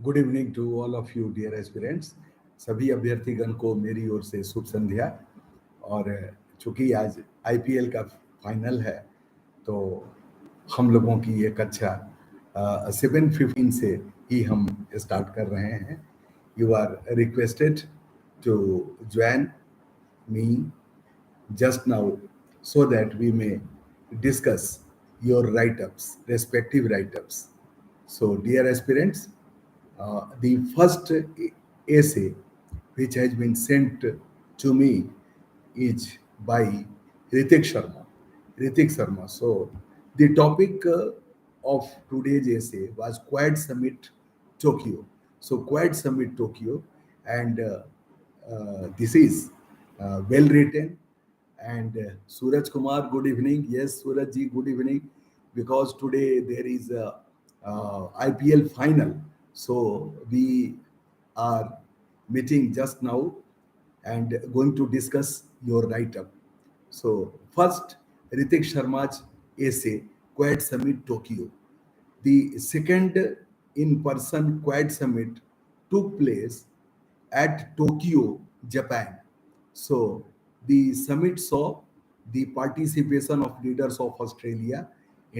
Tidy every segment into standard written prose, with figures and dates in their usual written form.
Good evening to all of you dear aspirants. सभी अभ्यर्थीगण को मेरी ओर से शुभ संध्या। और चूंकि आज आईपीएल का फाइनल है तो हम लोगों की ये कक्षा 7:15 से ही हम स्टार्ट कर रहे हैं। You are requested to join me just now so that we may discuss your write-ups, respective write-ups. So, dear aspirants, the first essay which has been sent to me is by Ritik Sharma. Ritik Sharma. So, the topic of today's essay was Quad Summit Tokyo. So, Quad Summit Tokyo, and this is well written. And Suraj Kumar, good evening. Yes, Suraj ji, good evening. Because today there is a IPL final, so we are meeting just now and going to discuss your write-up. So first, Ritik Sharma's essay, Quad Summit Tokyo. The second in-person Quad Summit took place at Tokyo, Japan. So the summit saw the participation of leaders of Australia,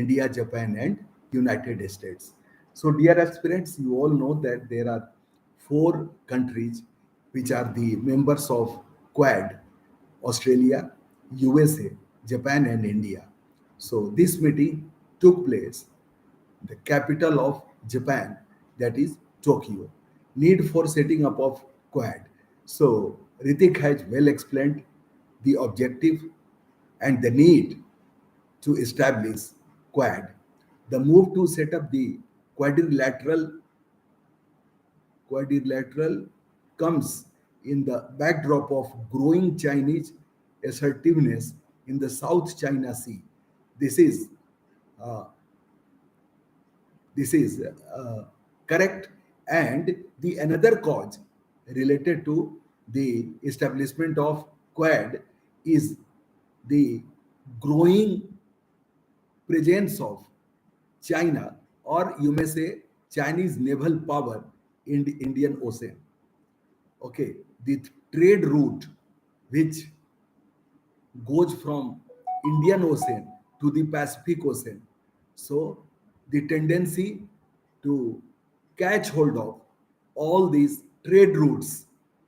India, Japan, and United States. So, dear aspirants, you all know that there are four countries which are the members of Quad: Australia, USA, Japan, and India. So, this meeting took place the capital of Japan, that is Tokyo. Need for setting up of Quad. So Ritik has well explained the objective and the need to establish Quad. The move to set up the quadrilateral comes in the backdrop of growing Chinese assertiveness in the South China Sea. This is uh, this is correct. And the another cause related to the establishment of Quad is the growing presence of China, or you may say Chinese naval power in the Indian Ocean. Okay, the trade route which goes from Indian Ocean to the Pacific Ocean. So the tendency to catch hold of all these trade routes.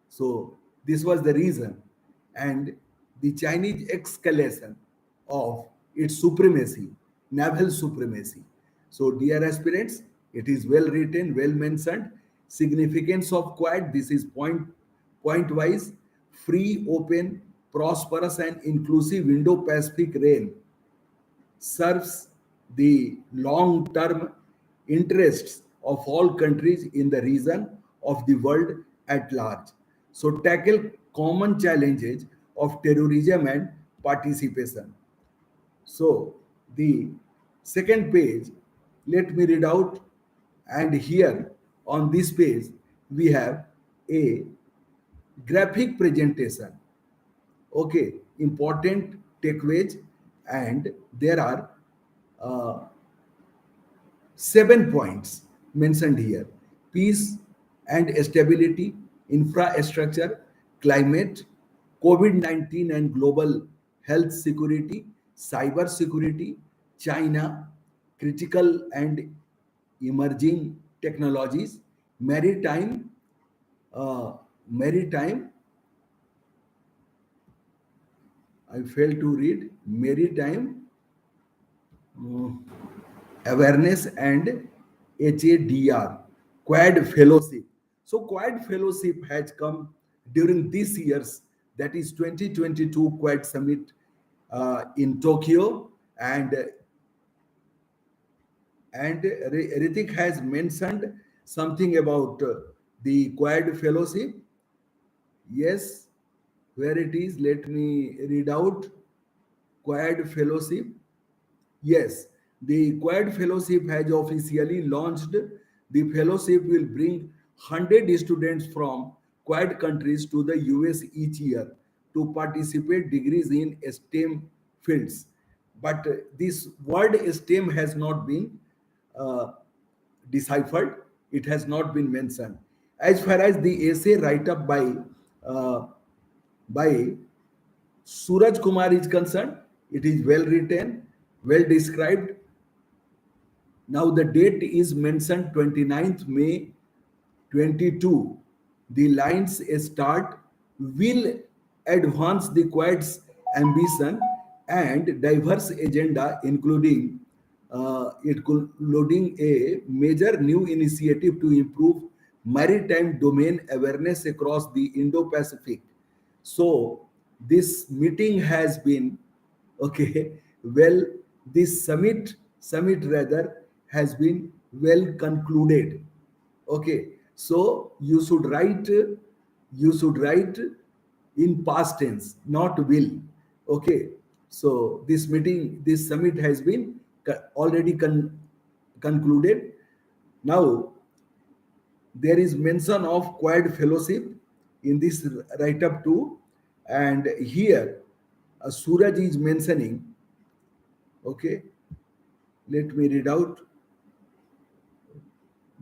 So this was the reason, and the Chinese escalation of its supremacy, naval supremacy. So dear aspirants, it is well written, well mentioned. Significance of Quad. This is point wise: free, open, prosperous, and inclusive Indo-Pacific realm serves the long-term interests of all countries in the region of the world at large. So tackle common challenges of terrorism and participation. So the second page, let me read out, and here on this page we have a graphic presentation. Okay, important takeaways, and there are uh, 7 points mentioned here: peace and stability, infrastructure, climate, COVID-19 and global health security, cyber security, China, critical and emerging technologies, maritime, maritime. I failed to read maritime awareness and HADR, Quad Fellowship. So Quad Fellowship has come during this year's, that is 2022 Quad Summit in Tokyo, and Ritik has mentioned something about the Quad Fellowship. Yes, where it is, let me read out. Quad Fellowship. Yes, the Quad Fellowship has officially launched. The fellowship will bring 100 students from Quad countries to the US each year to participate degrees in STEM fields. But this word STEM has not been uh, deciphered. It has not been mentioned. As far as the essay write-up by Suraj Kumar is concerned, it is well written, well described. Now the date is mentioned 29th May 22. The lines start will advance the Quad's ambition and diverse agenda, including a major new initiative to improve maritime domain awareness across the Indo-Pacific. So this meeting has been okay. Well, this summit rather has been well concluded. Okay, so you should write in past tense, not will. Okay, so this summit has been already concluded. Now there is mention of Quad Fellowship in this write up too, and here Suraj is mentioning. Okay, let me read out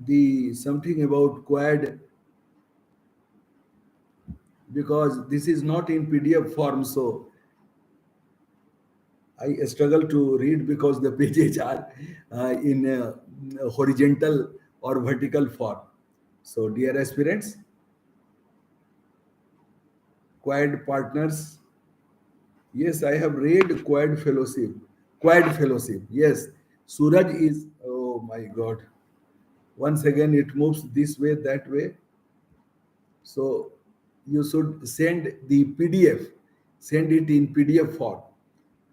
the something about Quad, because this is not in PDF form, so I struggle to read because the pages are in horizontal or vertical form. So, dear aspirants, Quad partners, yes, I have read Quad Fellowship. Quad Fellowship, yes. Suraj is, oh my God. Once again, it moves this way, that way. So you should send the PDF, send it in PDF form.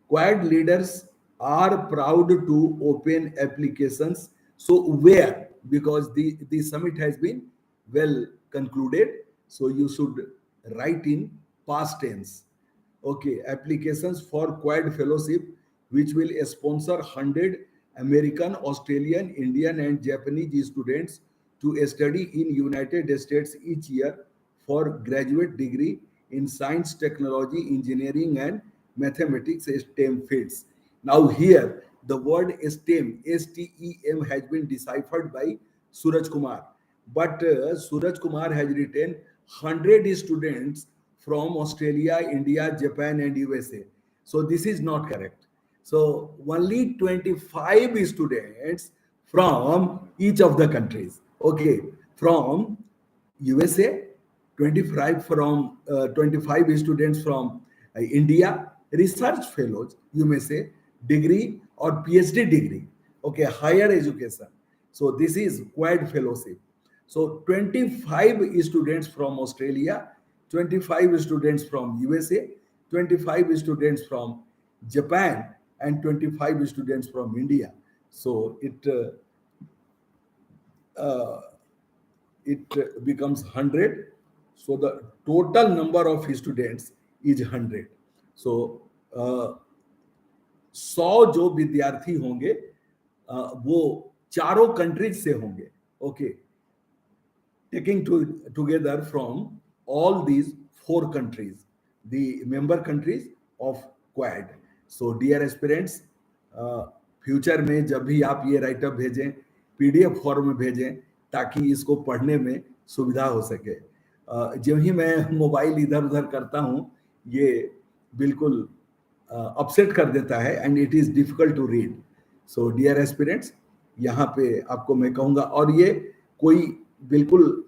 Quad leaders are proud to open applications. So where? Because the summit has been well concluded. So you should write in past tense. Okay, applications for Quad Fellowship, which will sponsor 100 American, Australian, Indian, and Japanese students to study in United States each year for graduate degree in science, technology, engineering, and mathematics STEM fields. Now here the word STEM, STEM, has been deciphered by Suraj Kumar, but Suraj Kumar has written 100 students from Australia, India, Japan, and USA. So this is not correct. So only 25 students from each of the countries. Okay, from USA, 25 students from India, research fellows, you may say, degree or PhD degree. Okay, higher education. So this is Quad Fellowship. So 25 students from Australia, 25 students from USA, 25 students from Japan, and 25 students from India. So it becomes 100. So the total number of students is 100. So 100 जो विद्यार्थी होंगे वो चारों countries से होंगे. Okay, taking together from all these 4 countries, the member countries of Quad. So dear aspirants, future में जब भी आप ये राइटअप भेजें, पीडीएफ फॉर्म में भेजें ताकि इसको पढ़ने में सुविधा हो सके. जब ही मैं मोबाइल इधर उधर करता हूँ ये बिल्कुल अपसेट कर देता है and it is difficult to read. So dear aspirants, यहाँ पे आपको मैं कहूँगा, और ये कोई बिल्कुल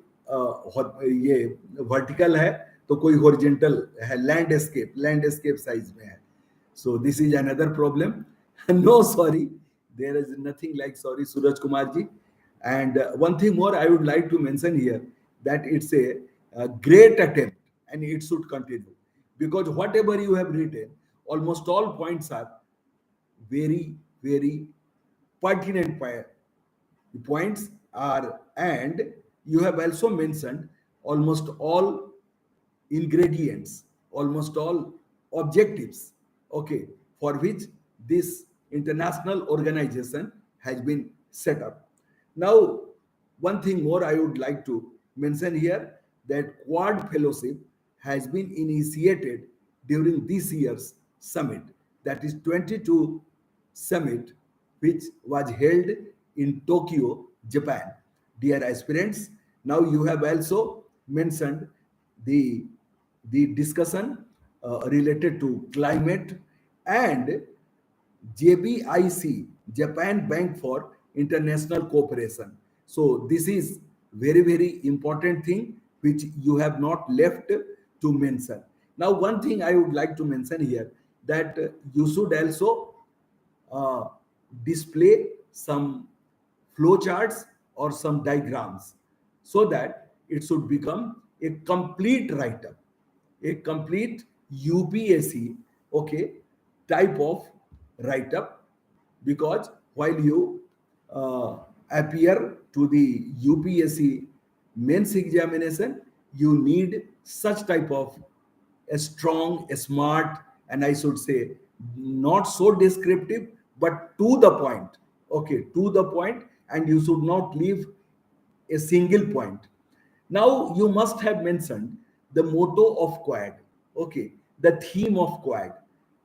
ये वर्टिकल है तो कोई हॉरिजॉन्टल है, लैंडस्केप साइज में है. So this is another problem. No sorry, there is nothing like sorry, Suraj Kumar ji. And one thing more I would like to mention here, that it's a great attempt and it should continue, because whatever you have written, almost all points are very, very pertinent points are, and you have also mentioned almost all ingredients, almost all objectives, okay, for which this international organization has been set up. Now, one thing more I would like to mention here, that Quad Fellowship has been initiated during this year's summit, that is 22 summit, which was held in Tokyo, Japan. dear aspirants, now you have also mentioned the discussion related to climate and JBIC, Japan Bank for International Cooperation. So this is very, very important thing which you have not left to mention. Now, one thing I would like to mention here, that you should also uh, display some flowcharts or some diagrams, so that it should become a complete write-up, a complete UPSC, okay, type of write-up. Because while you appear to the UPSC mains examination, you need such type of a strong, a smart, and I should say not so descriptive, but to the point. Okay, to the point, and you should not leave a single point. Now you must have mentioned the motto of Quad, okay, the theme of Quad,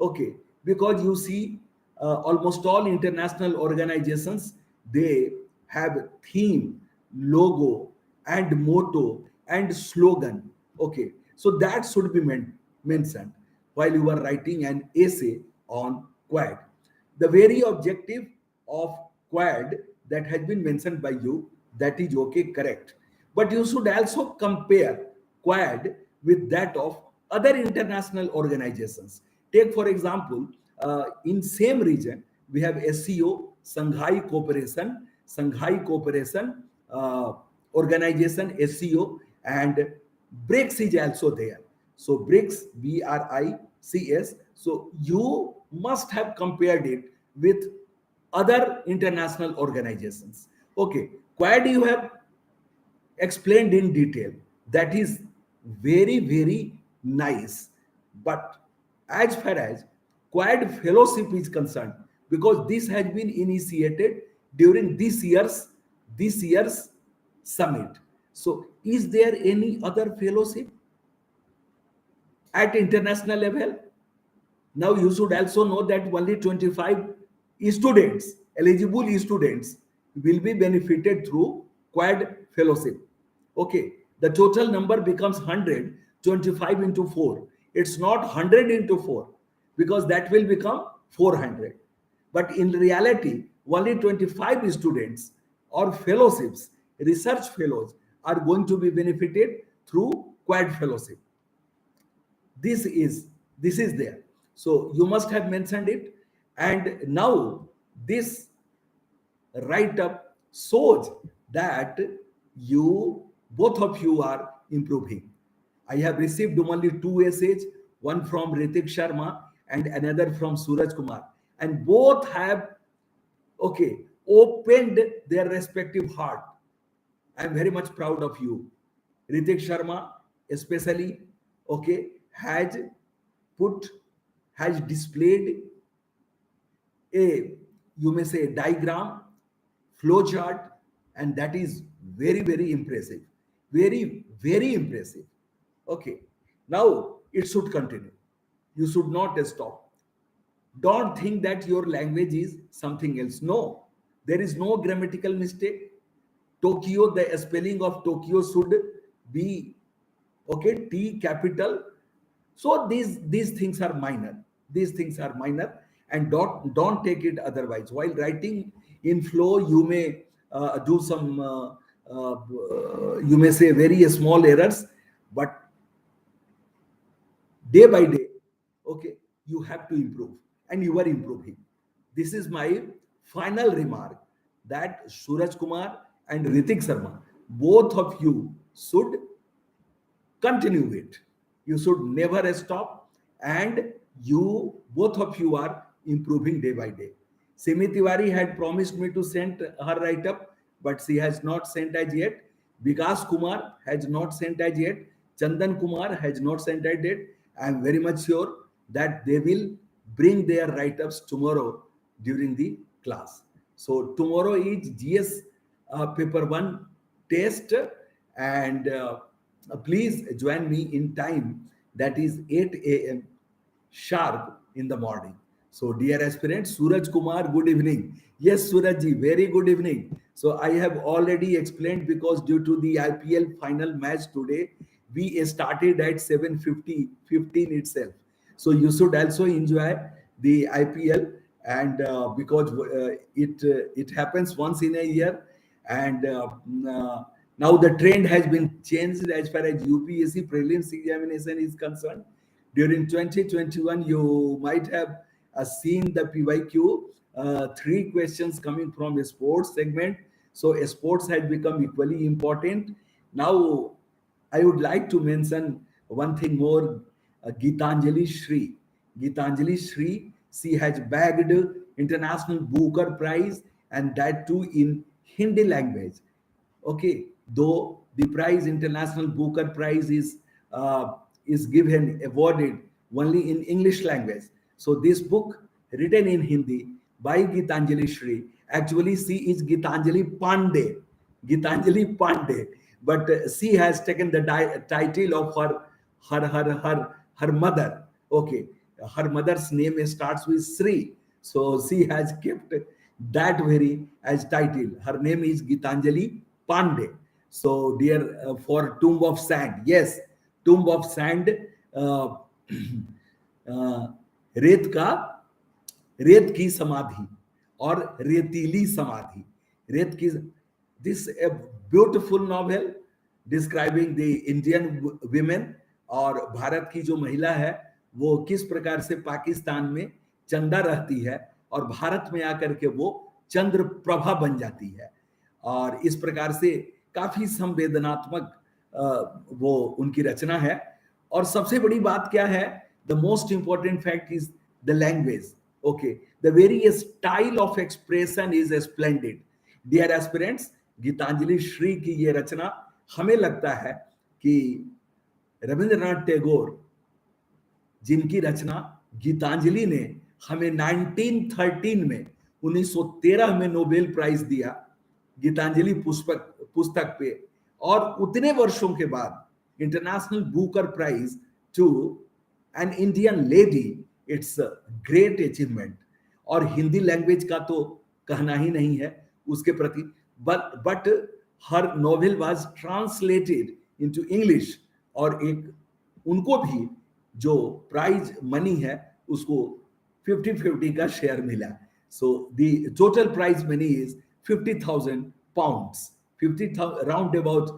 okay, because you see almost all international organizations, they have theme, logo, and motto and slogan, okay, so that should be mentioned while you are writing an essay on Quad. The very objective of Quad that has been mentioned by you, that is okay, correct, but you should also compare Quad with that of other international organizations. Take for example, in same region we have SCO, Shanghai Cooperation Organization, SCO, and BRICS is also there. So BRICS, BRICS. So you must have compared it with other international organizations. Okay, Quad you have explained in detail. That is very, very nice. But as far as Quad Fellowship is concerned, because this has been initiated during this year's summit. So, is there any other fellowship at international level? Now you should also know that only 25 students, eligible students, will be benefited through Quad Fellowship. Okay, the total number becomes 100, 25 into 4. It's not 100 into 4, because that will become 400. But in reality, only 25 students or fellowships, research fellows, are going to be benefited through Quad Fellowship. This is there, so you must have mentioned it. And now this write up shows that you, both of you, are improving. I have received only two essays, one from Ritik Sharma and another from Suraj Kumar, and both have, okay, opened their respective heart. I am very much proud of you. Ritik Sharma especially, okay, has put, has displayed a, you may say, diagram, flow chart, and that is very, very impressive. Very, very impressive. Okay. Now it should continue. You should not stop. Don't think that your language is something else. No, there is no grammatical mistake. Tokyo, the spelling of Tokyo should be, okay, T capital. So these things are minor. These things are minor, and don't take it otherwise. While writing in flow, you may do some, you may say, very small errors, but day by day, okay, you have to improve, and you are improving. This is my final remark, that Suraj Kumar and Ritik Sharma, both of you should continue it. You should never stop, and you, both of you, are improving day by day. Simi Tiwari had promised me to send her write up, but she has not sent as yet. Vikas Kumar has not sent as yet. Chandan Kumar has not sent as yet. I am very much sure that they will bring their write ups tomorrow during the class. So, tomorrow is GS paper 1 test, and please join me in time, that is 8 a.m. sharp in the morning. So dear aspirants, Suraj Kumar, good evening. Yes, Suraj ji, very good evening. So I have already explained, because due to the IPL final match today, we started at 7:15 itself. So you should also enjoy the IPL, and because it happens once in a year, and now the trend has been changed as far as UPSC prelims examination is concerned. During 2021, you might have seen the PYQ, three questions coming from a sports segment. So sports has become equally important. Now, I would like to mention one thing more. Gitanjali Shri. Gitanjali Shri, she has bagged International Booker Prize, and that too in Hindi language. Okay, though the prize, International Booker Prize, is given, awarded only in English language. So this book, written in Hindi by Gitanjali Shri, actually she is Gitanjali Pandey. Gitanjali Pandey, but she has taken the title of her mother. Okay, her mother's name starts with Sri, so she has kept that very as title. Her name is Gitanjali Pandey. So dear, for Tomb of Sand, yes, Tomb of Sand, uh, रेत का रेत की समाधि और रेतीली समाधि, रेत की, this a beautiful novel describing the Indian women, और भारत की जो महिला है वो किस प्रकार से पाकिस्तान में चंदा रहती है और भारत में आकर के वो चंद्र प्रभा बन जाती है, और इस प्रकार से काफी संवेदनात्मक वो उनकी रचना है। और सबसे बड़ी बात क्या है, the most important fact is the language. Okay, the very style of expression is splendid. Dear aspirants, Geetanjali Shree की ये रचना, हमें लगता है कि रविंद्रनाथ टैगोर, जिनकी रचना गीतांजलि ने हमें 1913 में, 1913 में नोबेल प्राइज दिया गीतांजलि पुस्तक पे, और उतने वर्षों के बाद international Booker prize to an Indian lady, it's great achievement. और हिंदी लैंग्वेज का तो कहना ही नहीं है उसके प्रति, but her novel was translated into English, और एक उनको भी जो प्राइज मनी है उसको 50-50 का शेयर मिला। So the total prize money is 50,000 pounds, 50,000, round about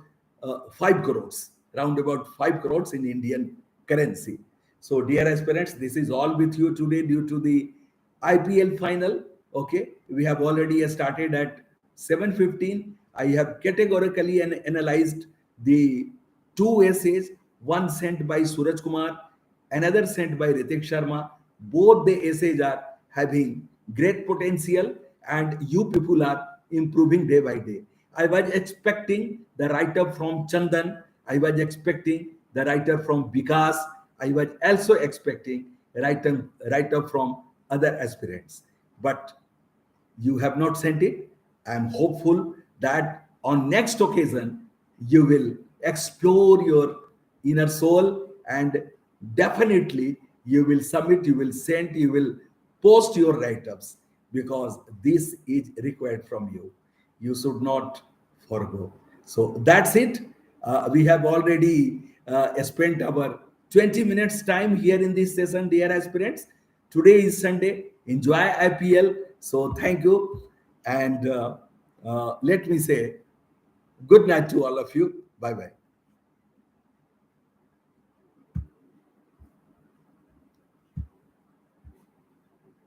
5 crores, round about 5 crores in Indian currency. So dear aspirants, this is all with you today due to the IPL final. Okay, we have already started at 7:15. I have categorically analyzed the two essays, one sent by Suraj Kumar, another sent by Ritik Sharma. Both the essays are having great potential, and you people are improving day by day. I was expecting the write-up from Chandan. I was expecting the write-up from Vikas. I was also expecting write-up from other aspirants. But you have not sent it. I am hopeful that on next occasion, you will explore your inner soul, and definitely you will submit, you will send, you will post your write-ups, because this is required from you. You should not forgo. So that's it. We have already spent our 20 minutes time here in this session, dear aspirants. Today is Sunday. Enjoy IPL. So thank you. And let me say good night to all of you. Bye-bye.